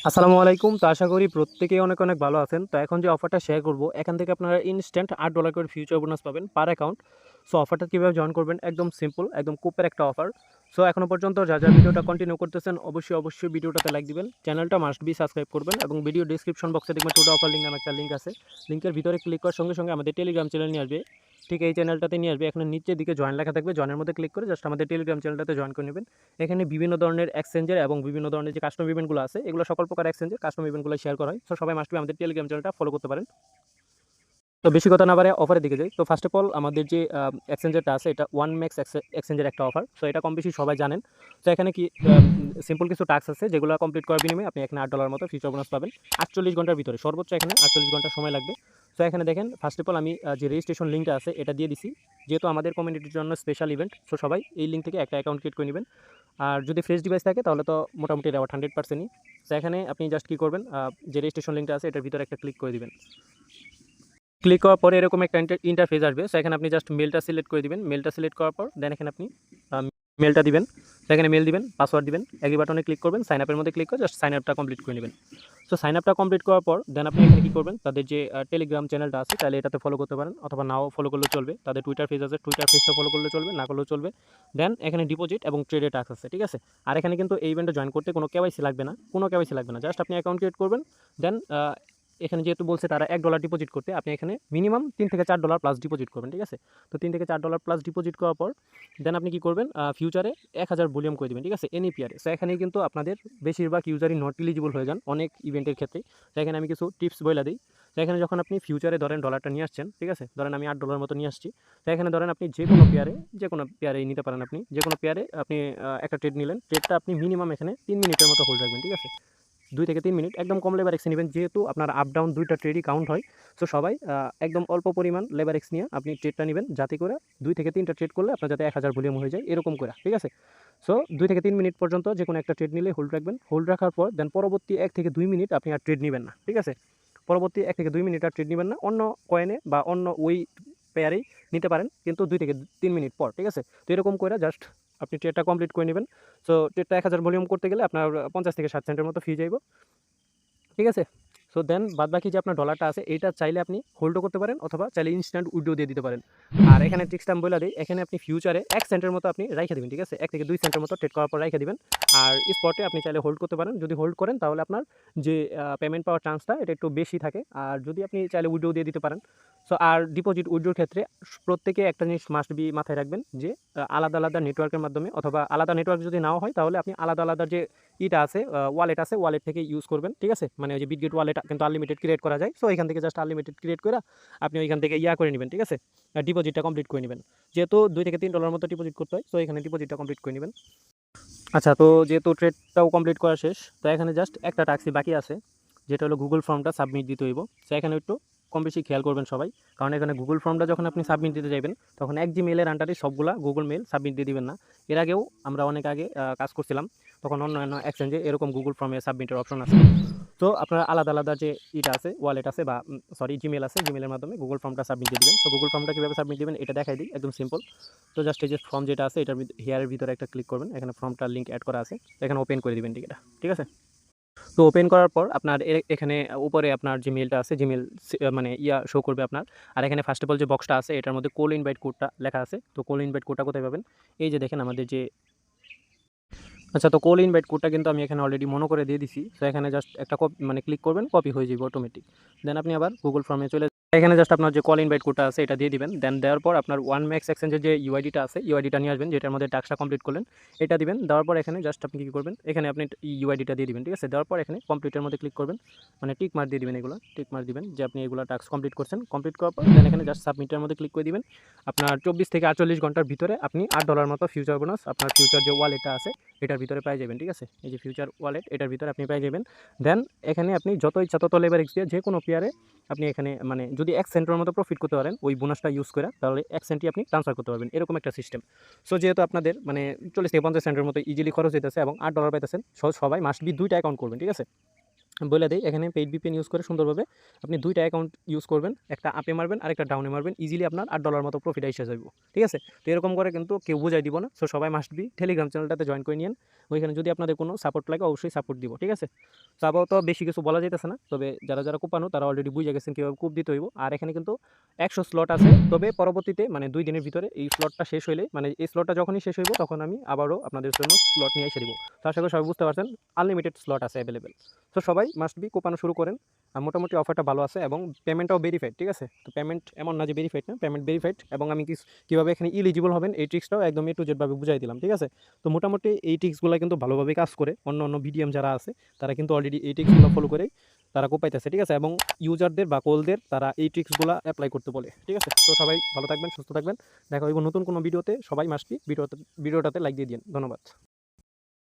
আসসালামু আলাইকুম। তো আশা করি প্রত্যেকেই অনেক অনেক ভালো আছেন। তো এখন যে অফারটা শেয়ার করব, এখান থেকে আপনারা ইনস্ট্যান্ট $8 করে ফিউচার বোনাস পাবেন পার অ্যাকাউন্ট। সো অফারটা কীভাবে জয়েন করবেন একদম সিম্পল, একদম কোপের একটা অফার। সো এখনও পর্যন্ত যা ভিডিওটা কন্টিনিউ করতেছেন অবশ্যই ভিডিওটাতে লাইক দিবেন, চ্যানেলটা মাস্ট বি সাবস্ক্রাইব করবেন এবং ভিডিও ডিসক্রিপশন বক্সে দেখবেন টোটো অফার লিঙ্ক নামে একটা লিঙ্ক আছে। লিঙ্কের ভিতরে ক্লিক করার সঙ্গে সঙ্গে আমাদের টেলিগ্রাম চ্যানেল নিয়ে আসবে। ঠিক এই চ্যানেলটাতে নিয়ে আসবে। এখানে নিচের দিকে জয়েন লেখা থাকবে, জয়েনের মধ্যে ক্লিক করে জাস্ট আমাদের টেলিগ্রাম চ্যানেলটাতে জয়েন করে নেবেন। এখানে বিভিন্ন ধরনের এক্সচেঞ্জের এবং বিভিন্ন ধরনের যে কাস্টম ইভেন্টগুলো আছে, এগুলো সকল প্রকার এক্সচেঞ্জের কাস্টম ইভেন্টগুলো শেয়ার করা হয়। সো সবাই মাস্ট বি আমাদের টেলিগ্রাম চ্যানেলটা ফলো করতে পারেন। তো বেশি কথা না বাড়ে অফারের দিকে যাই। তো ফার্স্ট অফ অল আমাদের যে এক্সচেঞ্জারটা আছে, এটা ওয়ান ম্যাক্স এক্সচেঞ্জের একটা অফার। সো এটা কম বেশি সবাই জানেন। তো এখানে কি সিম্পল কিছু টাস্ক আছে, যেগুলো কমপ্লিট করার বিনিময়ে আপনি এখানে $8 মতো ফিউচার বোনাস পাবেন 48 ঘন্টার ভিতরে। সর্বোচ্চ এখানে 48 ঘন্টা সময় লাগবে। তো এখানে দেখেন ফার্স্ট অফ অল আমি যে রেজিস্ট্রেশন লিঙ্কটা আছে এটা দিয়ে দিছি, যেহেতু আমাদের কমিউনিটির জন্য স্পেশাল ইভেন্ট। সো সবাই এই লিঙ্ক থেকে একটা অ্যাকাউন্ট ক্রিয়েট করে নেবেন। আর যদি ফ্রেশ ডিভাইস থাকে তাহলে তো মোটামুটি রেওয়ার্ড 100%ই। তো এখানে আপনি জাস্ট কী করবেন, যে রেজিস্ট্রেশন লিঙ্কটা আছে এটার ভিতরে একটা ক্লিক করে দিবেন। ক্লিক করার পরে এরকম একটা ইন্টারফেস আসবে। সো এখানে আপনি জাস্ট মেলটা সিলেক্ট করে দিবেন। মেলটা সিলেক্ট করার পর দেন এখানে আপনি মেলটা দিবেন। সেখানে মেল দিবেন, পাসওয়ার্ড দিবেন, এগ্রি বাটনে ক্লিক করবেন, সাইন আপের মধ্যে ক্লিক করে জাস্ট সাইন আপটা কমপ্লিট করে নেবেন। সো সাইন আপটা কমপ্লিট করার পর দেন আপনি এখানে কী করবেন, তাদের যে টেলিগ্রাম চ্যানেলটা আছে তাহলে এটাতে ফলো করতে পারেন, অথবা নাও ফলো করলেও চলবে। তাদের টুইটার পেজ আছে, টুইটার পেজটা ফলো করলে চলবে, না করলেও চলবে। দেন এখানে ডিপোজিট এবং ট্রেডের টাস্ক আছে, ঠিক আছে। আর এখানে কিন্তু এই ইভেন্টে জয়েন করতে কোনো কেওয়াইসি লাগবে না, কোনো কেওয়াইসি লাগবে না। জাস্ট আপনি অ্যাকাউন্ট ক্রিয়েট করবেন। দেন এখানে যেহেতু বলছে তারা $1 ডিপোজিট করতে, আপনি এখানে মিনিমাম $3 থেকে $4 প্লাস ডিপোজিট করবেন, ঠিক আছে। তো $3 থেকে $4 প্লাস ডিপোজিট করার পর দেন আপনি কী করবেন, ফিউচারে 1000 ভলিউম করে দেবেন, ঠিক আছে, এনি পেয়ারে। সো এখানেই কিন্তু আপনাদের বেশিরভাগ ইউজারই নট এলিজিবল হয়ে যান অনেক ইভেন্টের ক্ষেত্রে। তো এখানে আমি কিছু টিপস বলে দিই। তো এখানে যখন আপনি ফিউচারে ধরেন ডলারটা নিয়ে আসছেন, ঠিক আছে, ধরেন আমি $8 মতো নিয়ে আসছি। তো এখানে ধরেন আপনি যে কোনো পেয়ারেই নিতে পারেন। আপনি যে কোনো পেয়ারে আপনি একটা ট্রেড নিলেন, ট্রেডটা আপনি মিনিমাম এখানে 3 মিনিটের মতো হোল্ড রাখবেন, ঠিক আছে। 2 থেকে 3 মিনিট একদম কম লেবার এক্স নেবেন, যেহেতু আপনার আপ ডাউন দুইটা ট্রেডই কাউন্ট হয়। সো সবাই একদম অল্প পরিমাণ লেবার এক্স নিয়ে আপনি ট্রেডটা নেবেন, যাতে করে 2 থেকে 3টা ট্রেড করলে আপনার যাতে 1000 ভলিউম হয়ে যায়, এরকম করে, ঠিক আছে। সো 2 থেকে 3 মিনিট পর্যন্ত যে কোনো একটা ট্রেড নিলে হোল্ড রাখবেন। হোল্ড রাখার পর দেন পরবর্তী 1 থেকে 2 মিনিট আপনি আর ট্রেড নেবেন না, ঠিক আছে। পরবর্তী 1 থেকে 2 মিনিট আর ট্রেড নেবেন না। অন্য কয়েনে বা অন্য ওই পেয়ারেই নিতে পারেন, কিন্তু 2 থেকে 3 মিনিট পর, ঠিক আছে। তো এরকম করে জাস্ট আপনি ট্রেডটা কমপ্লিট করে নেবেন। সো ট্রেডটা 1000 ভলিউম করতে গেলে আপনার 50 থেকে 60 সেন্টের মতো ফি যাইব, ঠিক আছে। সো দেন বাদবাকি যে আপনার ডলারটা আছে এইটা চাইলে আপনি হোল্ডও করতে পারেন, অথবা চাইলে ইনস্ট্যান্ট উইথড্র দিয়ে দিতে পারেন। আর এখানে ট্রিক্সটা আমি বলে দিই, এখানে আপনি ফিউচারে 1 সেন্টের মতো আপনি রাইখে দিবেন, ঠিক আছে। 1 থেকে 2 সেন্টের মতো ট্রেড করার পর রাইখে দিবেন। আর স্পটে আপনি চাইলে হোল্ড করতে পারেন। যদি হোল্ড করেন তাহলে আপনার যে পেমেন্ট পাওয়ার চান্সটা এটা একটু বেশি থাকে। আর যদি আপনি চাইলে উইথড্র দিয়ে দিতে পারেন। সো আর ডিপোজিট উইথড্রোর ক্ষেত্রে প্রত্যেকে একটা জিনিস মাস্ট বি মাথায় রাখবেন, যে আলাদা নেটওয়ার্কের মাধ্যমে, অথবা আলাদা নেটওয়ার্ক যদি নাও হয় তাহলে আপনি আলাদা যে ইটা আছে, ওয়ালেট আছে, ওয়ালেট থেকে ইউজ করবেন, ঠিক আছে। মানে ওই যে বিটগেট ওয়ালেট কিন্তু আনলিমিটেড ক্রিয়েট করা যায়। সো এখান থেকে জাস্ট আনলিমিটেড ক্রিয়েট করে আপনি ওইখান থেকে করে নেবেন, ঠিক আছে। ডিপোজিটটা কমপ্লিট করে নেবেন। যেহেতু $2 থেকে $3 মতো ডিপোজিট করতে হয়, সো এখানে ডিপোজিটটা কমপ্লিট করে নেবেন। আচ্ছা, তো যেহেতু ট্রেডটাও কমপ্লিট করা শেষ, তো এখানে জাস্ট একটা টাস্কই বাকি আছে, যেটা হলো গুগল ফর্মটা সাবমিট দিতে হইব। সো এখানে একটু কম বেশি খেয়াল করবেন সবাই, কারণ এখানে গুগল ফর্মটা যখন আপনি সাবমিট দিতে যাবেন তখন এক জিমেলের আন্ডারে সবগুলা গুগল মেল সাবমিট দিয়ে দিবেন না। এর আগেও আমরা অনেক আগে কাজ করছিলাম, তখন অন্যান্য এক্সচেঞ্জে এরকম গুগল ফর্মে সাবমিটের অপশন আছে। তো আপনারা আলাদা যে ইটা আছে, ওয়ালেট আছে, বা জিমেল আছে, জিমেলের মাধ্যমে গুগল ফর্মটা সাবমিট দিয়ে দিবেন। তো গুগল ফর্মটা কীভাবে সাবমিট দিবেন এটা দেখাই দিই, একদম সিম্পল। তো জাস্ট এই যে ফর্ম যেটা আছে এটার হেয়ারের ভিতরে একটা ক্লিক করবেন, এখানে ফর্মটার লিঙ্ক অ্যাড করা আছে, এখানে ওপেন করে দিবেন, ঠিক আছে। তো ওপেন করার পর আপনার এখানে উপরে আপনার যে মেলটা আছে, জিমেল মানে শো করবে আপনার। আর এখানে ফার্স্ট অফ অল যে বক্সটা আছে এটার মধ্যে কোল ইনভাইট কোডটা লেখা আছে। তো কোল ইনভাইট কোডটা কোথায় পাবেন, এই যে দেখেন আমাদের যে, আচ্ছা, তো কোল ইনভাইট কোডটা কিন্তু আমি এখানে অলরেডি মনে করে দিয়ে দিছি। তো এখানে জাস্ট একটা মানে ক্লিক করবেন, কপি হয়ে যাবে অটোমেটিক। দেন আপনি আবার গুগল ফর্মে চলে এখানে জাস্ট আপনার যে কল ইনভাইট কোডটা আছে এটা দিয়ে দিবেন। দেন দেওয়ার পর আপনার ওয়ান ম্যাক্স এক্সচেঞ্জের যে ইউআইডিটা আছে, ইউআইডিটা নিয়ে আসবেন, যেটার মধ্যে টাস্কটা কমপ্লিট করলেন, এটা দিবেন। দেওয়ার পর এখানে জাস্ট আপনি কী করবেন, এখানে আপনি ইউআইডিটা দিয়ে দিবেন, ঠিক আছে। দেওয়ার পর এখানে কমপ্লিটের মধ্যে ক্লিক করবেন, মানে টিক মার্ক দিয়ে দিবেন, এগুলো টিক মার্ক দিবেন যে আপনি এগুলো টাস্ক কমপ্লিট করছেন। কমপ্লিট করার পর দেন এখানে জাস্ট সাবমিটের মধ্যে ক্লিক করে দিবেন। আপনার 24 থেকে 48 ঘন্টার ভিতরে আপনি $8 মতো ফিউচার বোনাস আপনার ফিউচার যে ওয়ালেটটা আছে এটার ভিতরে পেয়ে যাবেন, ঠিক আছে। এই যে ফিউচার ওয়ালেট, এটার ভিতরে আপনি পেয়ে যাবেন। দেন এখানে আপনি যত ইচ্ছা তত লেবার এক্স দিয়ে যে কোনো পেয়ারে আপনি এখানে মানে যদি 1 সেন্টের মতো প্রফিট করতে পারেন ওই বোনাসটা ইউজ করে, তাহলে 1 সেন্টই আপনি ট্রান্সফার করতে পারবেন, এরকম একটা সিস্টেম। সো যেহেতু আপনাদের মানে 40 থেকে 50 সেন্টের মতো ইজিলি খরচ হইতেছে এবং $8 পাইতেছেন, সবাই মাস্ট বি 2টা অ্যাকাউন্ট করবেন, ঠিক আছে। বলে দেই, এখানে পেইড ভিপিএন ইউজ করে সুন্দরভাবে আপনি ২ টা অ্যাকাউন্ট ইউজ করবেন। একটা আপে মারবেন, আরেকটা ডাউনে মারবেন। ইজিলি আপনার $৮ মতো প্রফিট আইসা যাইব। ঠিক আছে? তো এরকম করে কিন্তু কেউ বুঝাই দিব না। সো সবাই মাস্ট বি টেলিগ্রাম চ্যানেলটাতে জয়েন করে নিয়েন। ওইখানে যদি আপনাদের কোনো সাপোর্ট লাগে অবশ্যই সাপোর্ট দিব। ঠিক আছে? তো আপাতত বেশি কিছু বলা যাইতেছে না। তবে যারা কোপানো তারা অলরেডি বুঝে গেছেন কিভাবে কূপ দিতে হইব। আর এখানে কিন্তু ১০০ স্লট আছে। তবে পরবর্তীতে মানে ২ দিনের ভিতরে এই স্লটটা শেষ হইলে, মানে এই স্লটটা যখনই শেষ হইব তখন আমি আবারও আপনাদের জন্য স্লট নিয়ে এসে দিব। তো আশা করি সবাই বুঝতে পারছেন, আনলিমিটেড স্লট আছে এভেলেবেল। তো সবাই মাস্ট বি কোপানো শুরু করেন। আর মোটামুটি অফারটা ভালো আছে এবং পেমেন্টটাও ভেরিফাইড। ঠিক আছে? তো পেমেন্ট এমন না যে ভেরিফাইড না, পেমেন্ট ভেরিফাইড। এবং আমি কীভাবে এখানে ইলিজিবল হবেন এই ট্রিক্সটাও একদম A to Z ভাবে বুঝাই দিলাম। ঠিক আছে? তো মোটামুটি এই ট্রিক্সগুলো কিন্তু ভালোভাবে কাজ করে। অন্য বিডিএম যারা আছে তারা কিন্তু অলরেডি এই ট্রিক্সগুলো ফলো করেই তারা কোপাইতেছে। ঠিক আছে? এবং ইউজারদের বা কলদের তারা এই ট্রিক্সগুলো অ্যাপ্লাই করতে বলে। ঠিক আছে? তো সবাই ভালো থাকবেন, সুস্থ থাকবেন। দেখা হইব নতুন কোনো ভিডিওতে। সবাই মাস্ট বি ভিডিওটাতে লাইক দিয়ে দিন। ধন্যবাদ।